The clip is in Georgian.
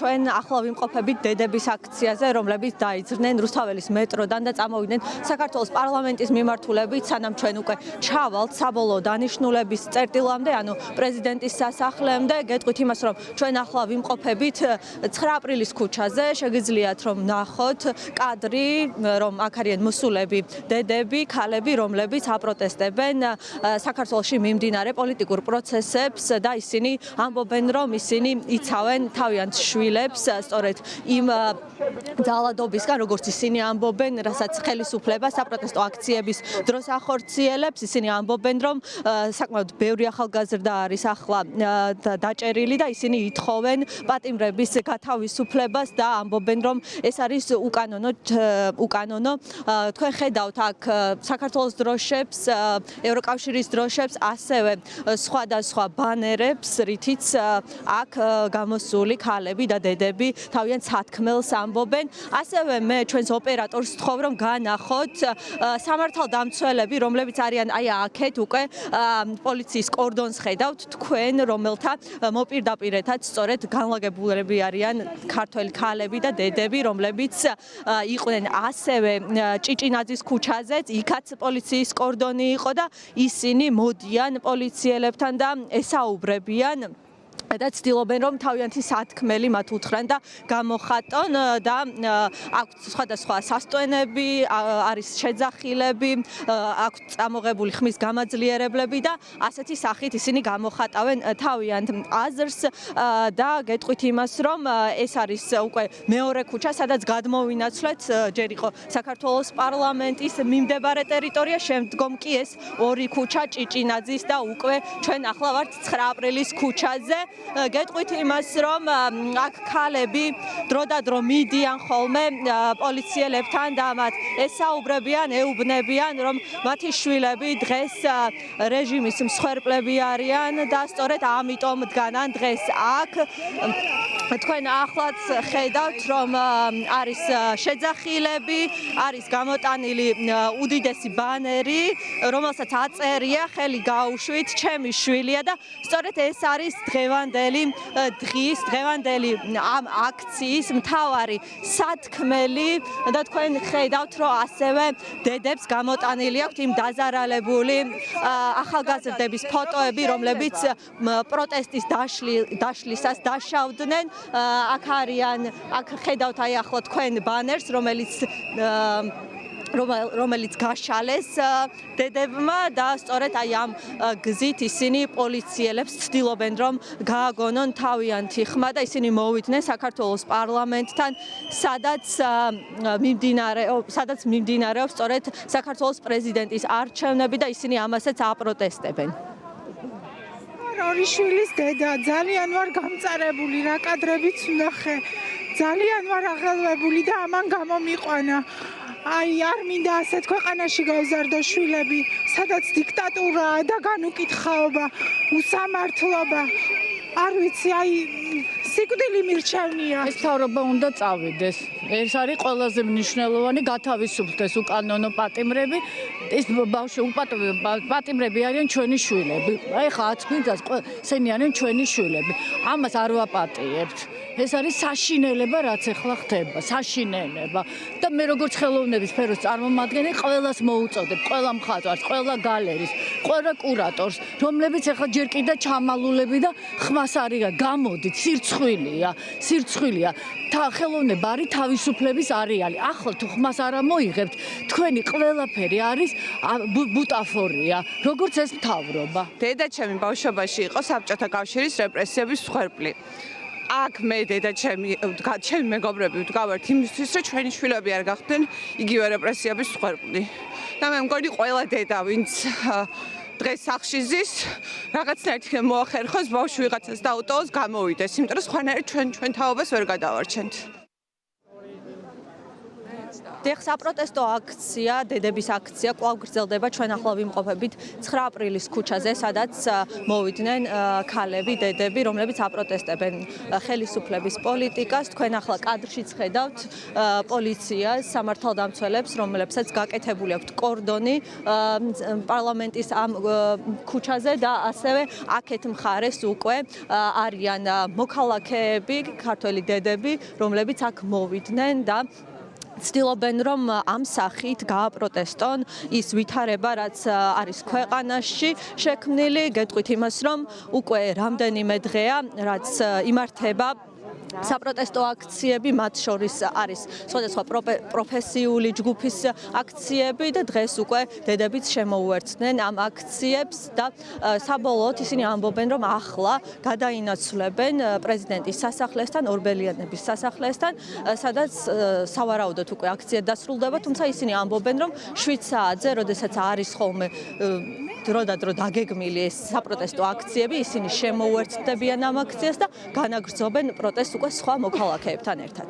ჩვენ ახლა ვიმყოფებით დედების აქციაზე, რომლებიც დაიძრნენ რუსთაველის მეტროდან და წამოვიდნენ საქართველოს პარლამენტის მიმართულებით, სანამ ჩვენ უკვე ჩავალთ საბოლოო დანიშნულების წერტილამდე, ანუ პრეზიდენტის სასახლემდე. გეტყვით იმას, რომ ჩვენ ახლა ვიმყოფებით 9 აპრილის ქუჩაზე, შეგიძლიათ რომ ნახოთ კადრი, რომ აქ არიან მოსულები დედები, ქალები, რომლებიც აპროტესტებენ საქართველოში მიმდინარე პოლიტიკურ პროცესებს და ისინი ამბობენ, რომ ისინი იცავენ თავიანთ შვილებს, სწორედ იმ ძალადობისგან, როგორც ისინი ამბობენ, რასაც ხელისუფლება საპროტესტო აქციების დროს ახორციელებს. ისინი ამბობენ, რომ საკმაოდ ბევრი ახალგაზრდა არის ახლა დაჭერილი და ისინი ითხოვენ პატიმრების გათავისუფლებას და ამბობენ, რომ ეს არის უკანონო. თქვენ ხედავთ აქ საქართველოს დროშებს, ევროკავშირის დროშებს, ასევე სხვადასხვა ბანერებს, რითიც აქ გამოსული ქალები და დედები თავიანთ სათქმელს ამბობენ. ასევე მე ჩვენს ოპერატორს ვთხოვ, რომ განახოთ სამართალდამცველები, რომლებიც არიან აი აქეთ უკვე პოლიციის კორდონს ხედავთ, თქვენ რომელთა მოპირდაპირეთაც სწორედ განლაგებულები არიან ქართველი ქალები და დედები, რომლებიც იყვნენ ასევე ჭიჭინაძის ქუჩაზეც, იქაც პოლიციის კორდონი იყო და ისინი მოდიან პოლიციელებთან და ესაუბრებიან და ცდილობენ, რომ თავიანთი სათქმელი მათ უთხრან და გამოხატონ და აქვთ სხვადასხვა სასტვენები, არის შეძახილები, აქვთ წამოღებული ხმის გამაძლიერებლები და ასეთი სახით ისინი გამოხატავენ თავიანთ აზრს და გეტყვით იმას, რომ ეს არის უკვე მეორე ქუჩა, სადაც გადმოვინაცვლეთ, ჯერ იყო საქართველოს პარლამენტის მიმდებარე ტერიტორია, შემდგომ კი ეს ორი ქუჩა ჭიჭინაძის და უკვე ჩვენ ახლა ვართ 9 აპრილის ქუჩაზე. გეტყვით იმას, რომ აქ ქალები დროდადრო მიდიან ხოლმე პოლიციელებთან და მათ ესაუბრებიან, ეუბნებიან, რომ მათი შვილები დღეს რეჟიმის მსხვერპლები არიან და სწორედ ამიტომ დგანან დღეს აქ. თქვენ ახლაც ხედავთ, რომ არის შეძახილები, არის გამოტანილი უდიდესი ბანერი, რომელსაც აწერია ხელი გაუშვით, ჩემი შვილია და სწორედ ეს არის დღევანდელი ამ აქციის მთავარი სათქმელი და თქვენ ხედავთ, რომ ასევე დედებს გამოტანილი აქვთ იმ დაზარალებული ახალგაზრდების ფოტოები, რომლებიც პროტესტის დაშლისას დაშავდნენ. აქ არიან, აქ ხედავთ აი ახლა თქვენ ბანერს, რომელიც გაშალეს დედებმა და სწორედ აი ამ გზით ისინი პოლიციელებს ცდილობენ, რომ გააგონონ თავიანთი ხმა და ისინი მოვიდნენ საქართველოს პარლამენტთან, სადაც მიმდინარეობს სწორედ საქართველოს პრეზიდენტის არჩევნები და ისინი ამასაც აპროტესტებენ. ორი შვილის დედა, ძალიან ვარ გამწარებული, რა კადრებიც ვნახე. ძალიან ვარ აღელვებული და ამან გამომიყვანა. აი, არ მინდა ასეთ ქვეყანაში გავზარდო შვილები, სადაც დიქტატურაა და განუკითხაობა, უსამართლობა. არ ვიცი, აი სიკვდილი მირჩევნია. ეს მთავრობა უნდა წავიდეს. ეს არის ყველაზე მნიშვნელოვანი, გათავისუფლდეს უკანონო პატიმრები. ეს პატიმრები არიან ჩვენი შვილები. აი ხა 10 გვინდას ესენი არიან ჩვენი შვილები. ამას არ ვაპატიებთ. ეს არის საშინელება, რაც ახლა ხდება, საშინელება. და მე როგორც ხელოვნების სფეროს წარმომადგენელი ყველას მოუწოდებ, ყველა მხატვარს, ყველა გალერის, ყველა კურატორს, რომლებიც ახლა ჯერ კიდე ჩამალულები და ხმას არიან, გამოდით, სირცხვილია. ხელოვნება არის თავისუფლების არეალი. ახლა თუ ხმას არ მოიღებთ, თქვენი ყველაფერი არის ბუტაფორია, როგორც ეს მთავრობა. დედა ჩემი ბავშვობაში იყო საბჭოთა კავშირის რეპრესიების მსხვერპლი. აქ მე დედა ჩემი მეგობრები ვდგავართ იმისთვის, რომ ჩვენი შვილები არ გახდნენ იგივე რეპრესიების მსხვერპლი. და მე მგონი ყველა დედა, ვინც დღეს სახლში ზის, რაღაცნაირად მოახერხოს ბავშვი ვიღაცას დაუტოვოს, გამოვიდეს, იმიტომ რომ სხვანაირად ჩვენ თაობას ვერ გადავარჩენთ. დიახ, საპროტესტო აქცია, დედების აქცია კვლავ გრძელდება ჩვენ ახლა ვიმყოფებით 9 აპრილის ქუჩაზე, სადაც მოვიდნენ ქალები, დედები, რომლებიც აპროტესტებენ ხელისუფლების პოლიტიკას. თქვენ ახლა კადრშიც ხედავთ პოლიციას, სამართალდამცველებს, რომლებსაც გაკეთებული აქვთ კორდონი პარლამენტის ამ ქუჩაზე და ასევე აქეთ მხარეს უკვე არიან მოქალაქეები, ქართველი დედები, რომლებიც აქ მოვიდნენ და ცდილობენ რომ ამ სახით გააპროტესტონ ის ვითარება, რაც არის ქვეყანაში შექმნილი, გეტყვით იმას, რომ უკვე რამდენიმე დღეა, რაც იმართება საპროტესტო აქციები, მათ შორის არის სხვადასხვა პროფესიული ჯგუფის აქციები და დღეს უკვე დედებიც შემოუერთდნენ ამ აქციებს და საბოლოოდ ისინი ამბობენ, რომ ახლა გადაინაცვლებენ პრეზიდენტის სასახლესთან, ორბელიანების სასახლესთან, სადაც სავარაუდოდ უკვე აქცია დასრულდება, თუმცა ისინი ამბობენ, რომ 7 საათზე, როდესაც არის ხოლმე დრო და დრო დაგეგმილი ეს საპროტესტო აქციები, ისინი შემოუერთდებიან ამ აქციას და განაგრძობენ პროტესტს უკვე სხვა მოქალაქეებთან ერთად.